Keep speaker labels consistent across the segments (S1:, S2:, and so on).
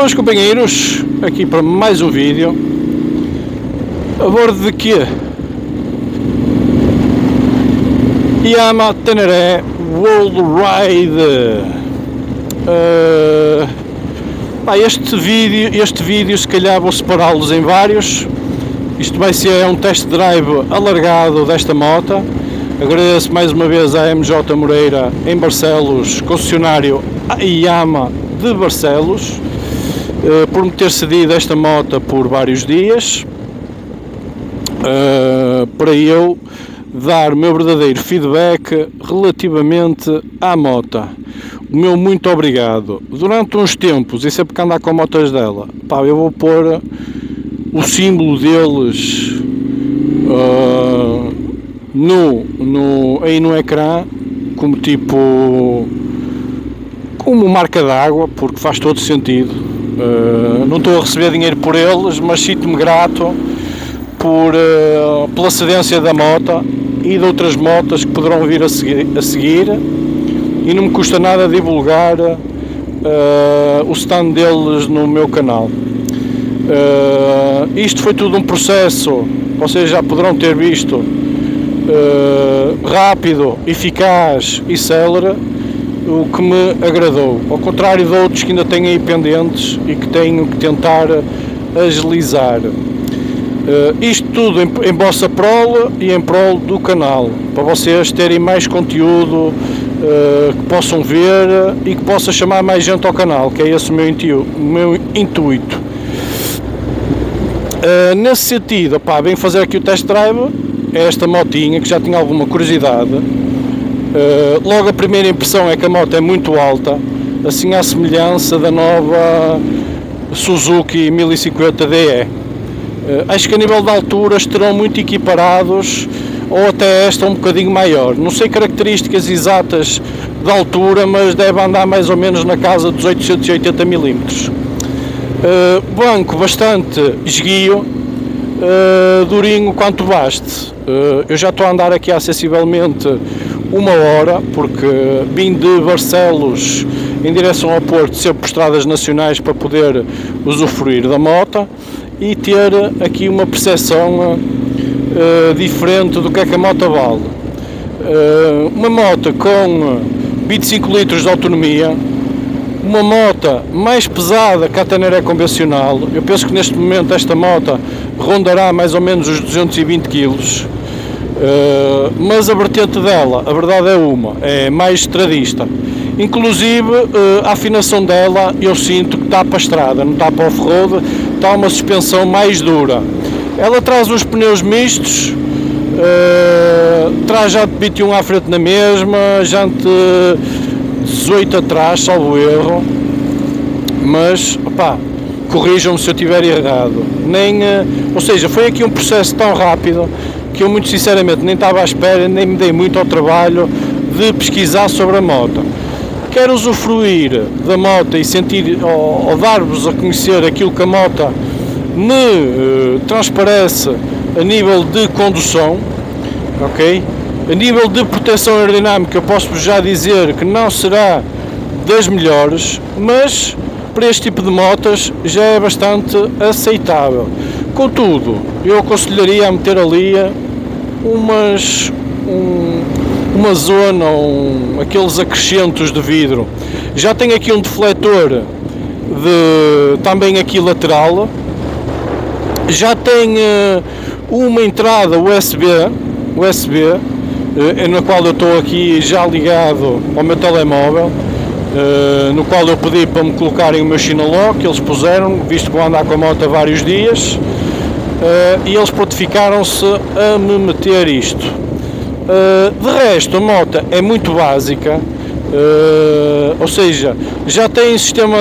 S1: Boas companheiros, aqui para mais um vídeo. A bordo de quê? Yamaha Tenere World Ride. Este vídeo se calhar vou separá-los em vários. Isto vai ser um test drive alargado desta moto. Agradeço mais uma vez à MJ Moreira em Barcelos, concessionário Yamaha de Barcelos, por me ter cedido esta moto por vários dias, para eu dar o meu verdadeiro feedback relativamente à moto. O meu muito obrigado. Durante uns tempos, e sempre que andar com motos dela, eu vou pôr o símbolo deles aí no ecrã, como marca d'água, porque faz todo sentido. Não estou a receber dinheiro por eles, mas sinto-me grato pela cedência da moto e de outras motas que poderão vir a seguir, e não me custa nada divulgar o stand deles no meu canal. Isto foi tudo um processo, vocês já poderão ter visto, rápido, eficaz e célere, o que me agradou, ao contrário de outros que ainda têm aí pendentes e que tenho que tentar agilizar. Isto tudo em vossa prol e em prol do canal, para vocês terem mais conteúdo que possam ver e que possa chamar mais gente ao canal, que é esse o meu intuito. Nesse sentido, venho fazer aqui o test drive, é esta motinha que já tinha alguma curiosidade. Logo a primeira impressão é que a moto é muito alta, assim à semelhança da nova Suzuki 1050 DE. Acho que a nível de altura estarão muito equiparados, ou até esta um bocadinho maior. Não sei características exatas de altura, mas deve andar mais ou menos na casa dos 880 mm. Banco bastante esguio, durinho quanto baste. Eu já estou a andar aqui há sensivelmente uma hora, porque vim de Barcelos em direção ao Porto, sempre por estradas nacionais, para poder usufruir da moto e ter aqui uma percepção diferente do que é que a moto vale. Uma moto com 25 litros de autonomia, uma moto mais pesada que a Tenere convencional. Eu penso que neste momento esta moto rondará mais ou menos os 220 kg, mas a vertente dela, a verdade é mais estradista. Inclusive a afinação dela eu sinto que está para a estrada, não está para o off-road, está uma suspensão mais dura. Ela traz uns pneus mistos, traz jante 21 à frente na mesma, jante 18 atrás, salvo erro, mas corrijam-me se eu estiver errado. Ou seja, foi aqui um processo tão rápido que eu muito sinceramente nem estava à espera, nem me dei muito ao trabalho de pesquisar sobre a moto. Quero usufruir da moto e sentir, ou dar-vos a conhecer aquilo que a moto me transparece a nível de condução, ok? A nível de proteção aerodinâmica eu posso-vos já dizer que não será das melhores, mas para este tipo de motas já é bastante aceitável. Contudo, eu aconselharia a meter ali uma zona, aqueles acrescentos de vidro. Já tem aqui um defletor também aqui lateral, já tem uma entrada USB, na qual eu estou aqui já ligado ao meu telemóvel, no qual eu pedi para me colocarem o meu Shinalock, eles puseram, visto que vou andar com a moto há vários dias, e eles prontificaram-se a me meter isto. De resto, a moto é muito básica, ou seja, já tem sistema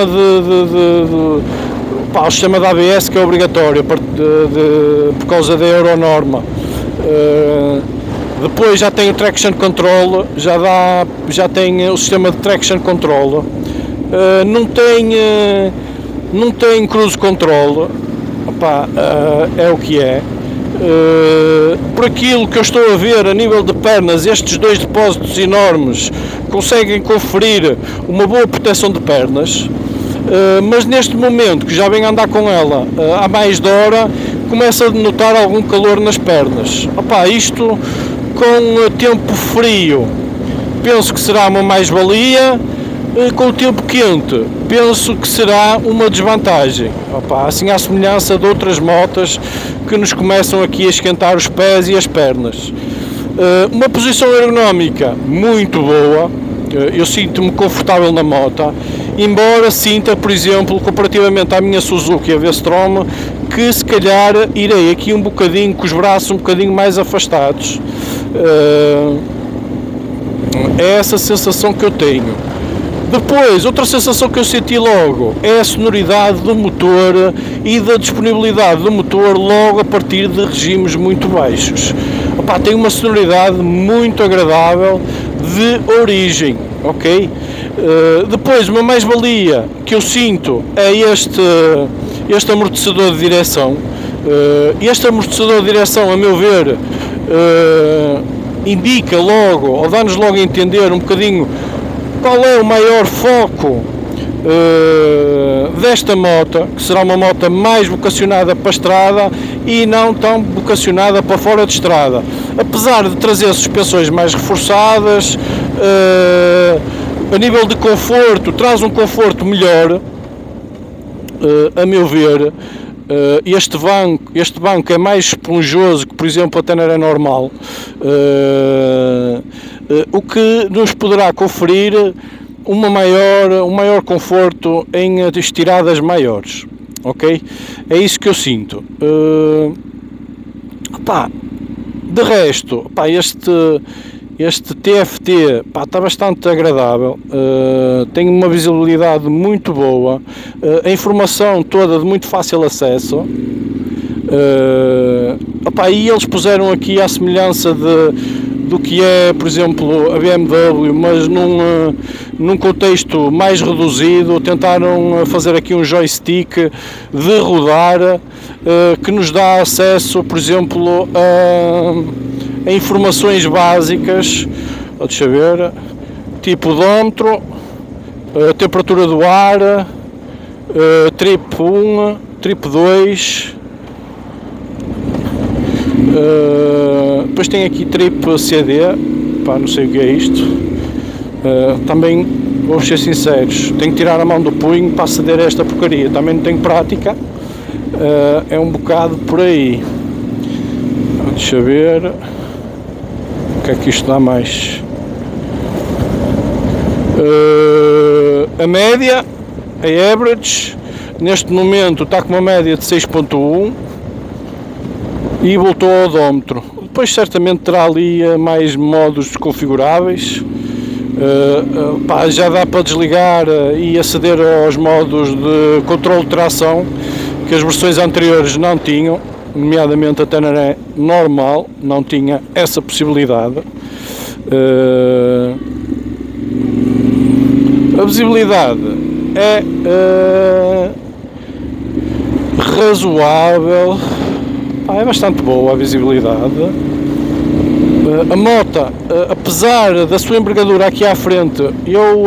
S1: o sistema de ABS, que é obrigatório por causa da Euronorma. Depois já tem o Traction Control, já tem o sistema de Traction Control. Não tem Cruise Control, é o que é. Por aquilo que eu estou a ver a nível de pernas, estes dois depósitos enormes conseguem conferir uma boa proteção de pernas. mas neste momento, que já venho a andar com ela há mais de hora, começo a notar algum calor nas pernas. Opa, isto com tempo frio penso que será uma mais-valia, com o tempo quente penso que será uma desvantagem. Opa, assim à semelhança de outras motas que nos começam aqui a esquentar os pés e as pernas. Uma posição ergonómica muito boa, eu sinto-me confortável na moto, embora sinta, por exemplo, comparativamente à minha Suzuki, a V-Strom, que se calhar irei aqui um bocadinho com os braços um bocadinho mais afastados. É essa sensação que eu tenho. Depois, outra sensação que eu senti logo é a sonoridade do motor e da disponibilidade do motor logo a partir de regimes muito baixos. Opa, tem uma sonoridade muito agradável de origem, ok? Depois, uma mais-valia que eu sinto é este amortecedor de direção. Este amortecedor de direção, a meu ver, indica logo, ou dá-nos logo a entender um bocadinho qual é o maior foco desta moto, que será uma moto mais vocacionada para a estrada e não tão vocacionada para fora de estrada. Apesar de trazer suspensões mais reforçadas, a nível de conforto, traz um conforto melhor, a meu ver. Este banco é mais esponjoso que, por exemplo, a Tenere normal, o que nos poderá conferir um maior conforto em estiradas maiores, ok? É isso que eu sinto. De resto, este TFT está bastante agradável, tem uma visibilidade muito boa, a informação toda de muito fácil acesso, e eles puseram aqui à semelhança do que é, por exemplo, a BMW, mas num contexto mais reduzido, tentaram fazer aqui um joystick de rodar, que nos dá acesso, por exemplo, a informações básicas, deixa ver, tipo odómetro, temperatura do ar, trip 1, trip 2, depois tem aqui trip CD, não sei o que é isto, também, vamos ser sinceros, tenho que tirar a mão do punho para aceder a esta porcaria, também não tenho prática, é um bocado por aí, deixa ver. O que é que isto dá mais? A média, a average, neste momento está com uma média de 6.1 e voltou ao odómetro. Depois certamente terá ali mais modos configuráveis. Já dá para desligar e aceder aos modos de controle de tração que as versões anteriores não tinham. Nomeadamente a Tenere normal não tinha essa possibilidade. A visibilidade é razoável, é bastante boa a visibilidade. A moto, apesar da sua envergadura aqui à frente, eu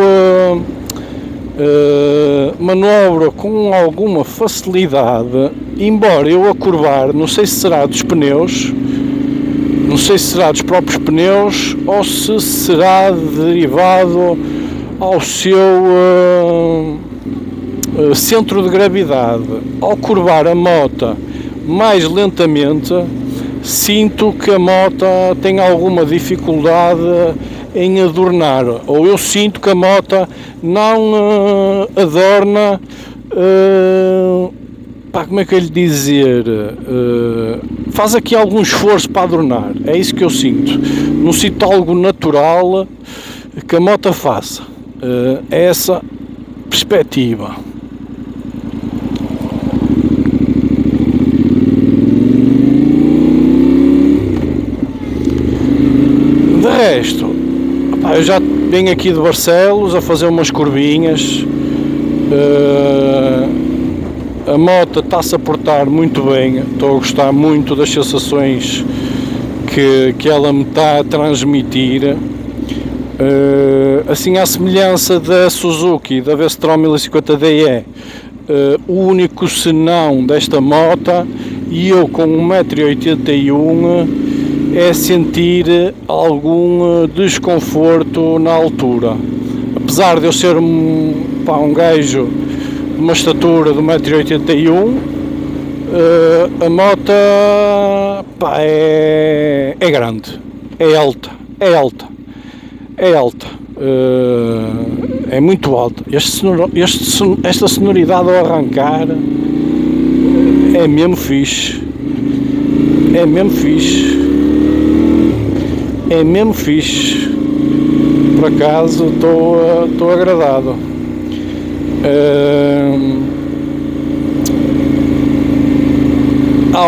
S1: manobro com alguma facilidade, embora eu a curvar, não sei se será dos pneus, não sei se será dos próprios pneus ou se será derivado ao seu centro de gravidade. Ao curvar a moto mais lentamente, sinto que a moto tem alguma dificuldade em adornar, ou eu sinto que a moto não adorna, como é que eu lhe dizer, faz aqui algum esforço para adornar, é isso que eu sinto, não sinto algo natural que a moto faça, é essa perspectiva. De resto, eu já venho aqui de Barcelos a fazer umas curvinhas, a moto está-se a portar muito bem, estou a gostar muito das sensações que ela me está a transmitir. Assim, à semelhança da Suzuki, da V-Strom 1050DE, o único senão desta moto, e eu com 1,81 m, é sentir algum desconforto na altura. Apesar de eu ser um gajo de uma estatura de 1,81 m, a moto é grande, é alta, é muito alta. Esta sonoridade ao arrancar é mesmo fixe, por acaso estou agradado.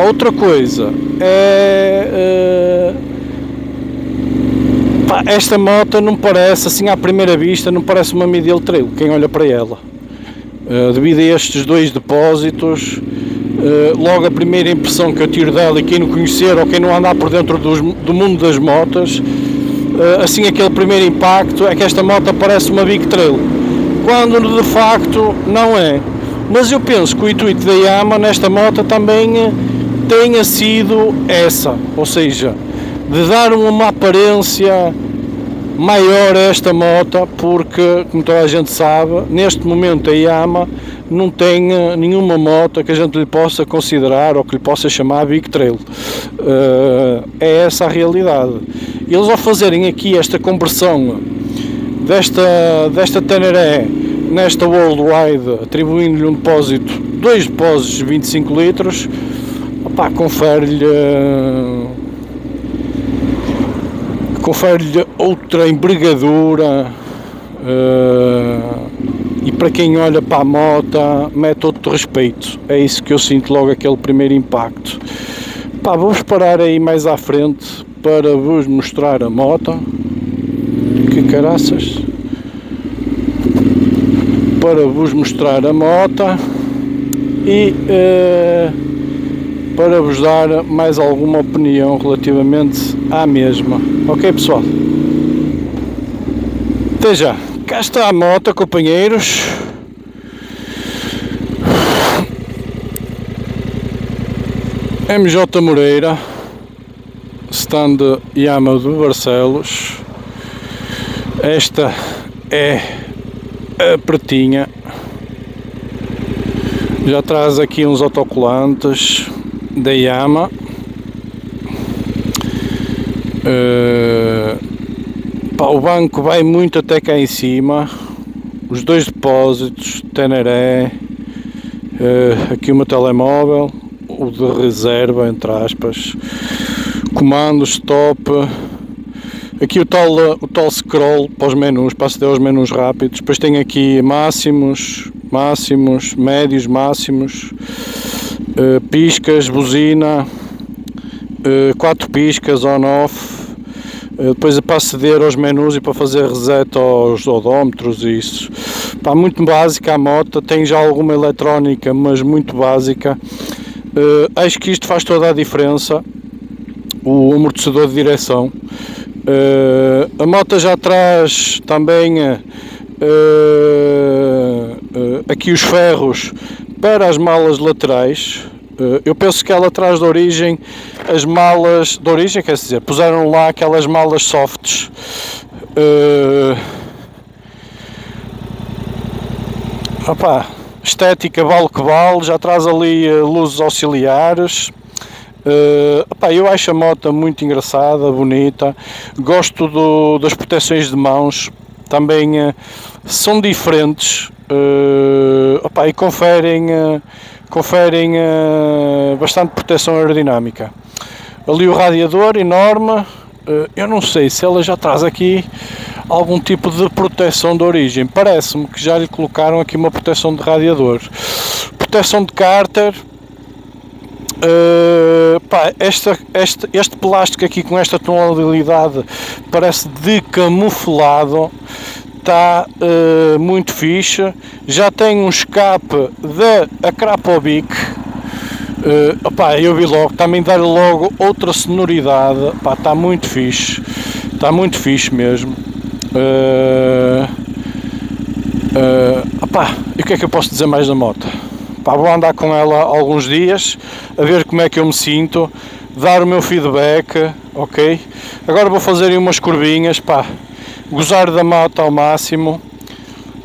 S1: Outra coisa esta moto não parece, assim à primeira vista, não parece uma Medial Trail, quem olha para ela, devido a estes dois depósitos. Logo a primeira impressão que eu tiro dela, e quem não conhecer ou quem não andar por dentro do mundo das motas, assim aquele primeiro impacto é que esta moto parece uma Big Trail, quando de facto não é. Mas eu penso que o intuito da Yamaha nesta moto também tenha sido essa, ou seja, de dar uma aparência maior a esta moto, porque, como toda a gente sabe, neste momento a Yamaha não tem nenhuma moto que a gente lhe possa considerar ou que lhe possa chamar Big Trail. É essa a realidade. Eles, ao fazerem aqui esta conversão desta Teneré nesta Worldwide, atribuindo-lhe um depósito, 2 depósitos de 25 litros, confere-lhe outra envergadura, e para quem olha para a moto mete outro respeito. É isso que eu sinto logo, aquele primeiro impacto. Vou-vos parar aí mais à frente para vos mostrar a moto. Que caraças! Para vos mostrar a moto e para vos dar mais alguma opinião relativamente à mesma. Ok, pessoal? Até já! Cá está a moto, companheiros. MJ Moreira, stand Yamaha do Barcelos. Esta é a pretinha. Já traz aqui uns autocolantes da Yamaha. O banco vai muito até cá em cima. Os 2 depósitos, Teneré, aqui o meu telemóvel, o de reserva, entre aspas, comando, stop, aqui o tal scroll para os menus, para aceder aos menus rápidos. Depois tem aqui máximos, médios, máximos, piscas, buzina, 4 piscas on-off. Depois é para aceder aos menus e para fazer reset aos odómetros e isso. Muito básica a moto, tem já alguma eletrónica, mas muito básica. Acho que isto faz toda a diferença, o amortecedor de direção. A moto já traz também aqui os ferros para as malas laterais. Eu penso que ela traz de origem as malas de origem, quer dizer, puseram lá aquelas malas softs. Estética vale que vale, já traz ali luzes auxiliares. Eu acho a moto muito engraçada, bonita. Gosto das proteções de mãos, também são diferentes, e conferem bastante proteção aerodinâmica. Ali o radiador enorme, eu não sei se ela já traz aqui algum tipo de proteção de origem. Parece-me que já lhe colocaram aqui uma proteção de radiador. Proteção de cárter. Este plástico aqui com esta tonalidade parece de camuflado. Está muito fixe. Já tem um escape da Krapovic. Eu vi logo, também dá logo outra sonoridade. Está muito fixe mesmo. E o que é que eu posso dizer mais da moto? Pá, vou andar com ela alguns dias, a ver como é que eu me sinto, dar o meu feedback, ok? Agora vou fazer aí umas curvinhas, pá, gozar da moto ao máximo.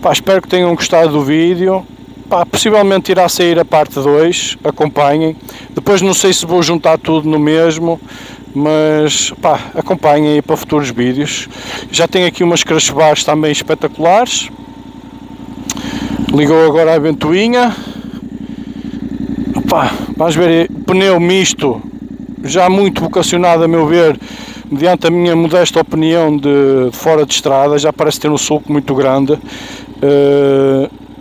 S1: Pá, espero que tenham gostado do vídeo. Pá, possivelmente irá sair a parte 2, acompanhem. Depois não sei se vou juntar tudo no mesmo, mas pá, acompanhem aí para futuros vídeos. Já tenho aqui umas crash bars também espetaculares. Ligou agora a ventoinha. Pá, vamos ver, pneu misto, já muito vocacionado a meu ver, mediante a minha modesta opinião de fora de estrada, já parece ter um sulco muito grande.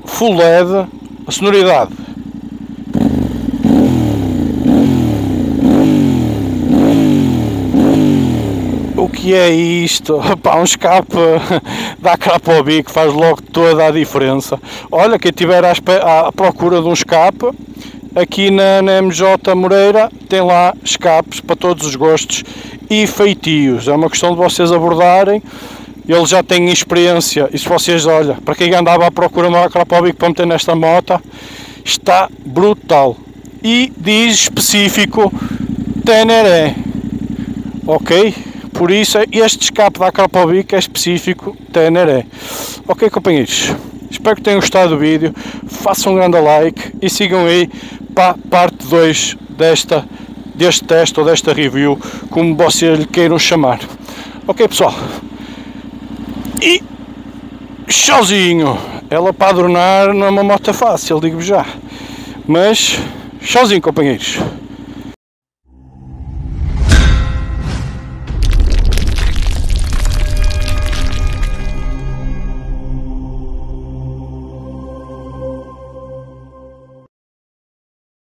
S1: Full LED, a sonoridade. O que é isto? Pá, um escape da crapa ao bico faz logo toda a diferença. Olha, quem estiver à procura de um escape, aqui na MJ Moreira tem lá escapes para todos os gostos e feitios. É uma questão de vocês abordarem. Ele já tem experiência, e se vocês, olha, para quem andava à procura de uma crapa ao bico para meter nesta moto, está brutal. E diz específico Teneré, ok? Por isso este escape da crapa ao bico é específico Teneré. Ok, companheiros, espero que tenham gostado do vídeo, façam um grande like e sigam aí para a parte 2 deste teste ou desta review, como vocês lhe queiram chamar. Ok, pessoal? E tchauzinho! Ela para adornar não é uma moto fácil, digo-vos já. Mas tchauzinho, companheiros!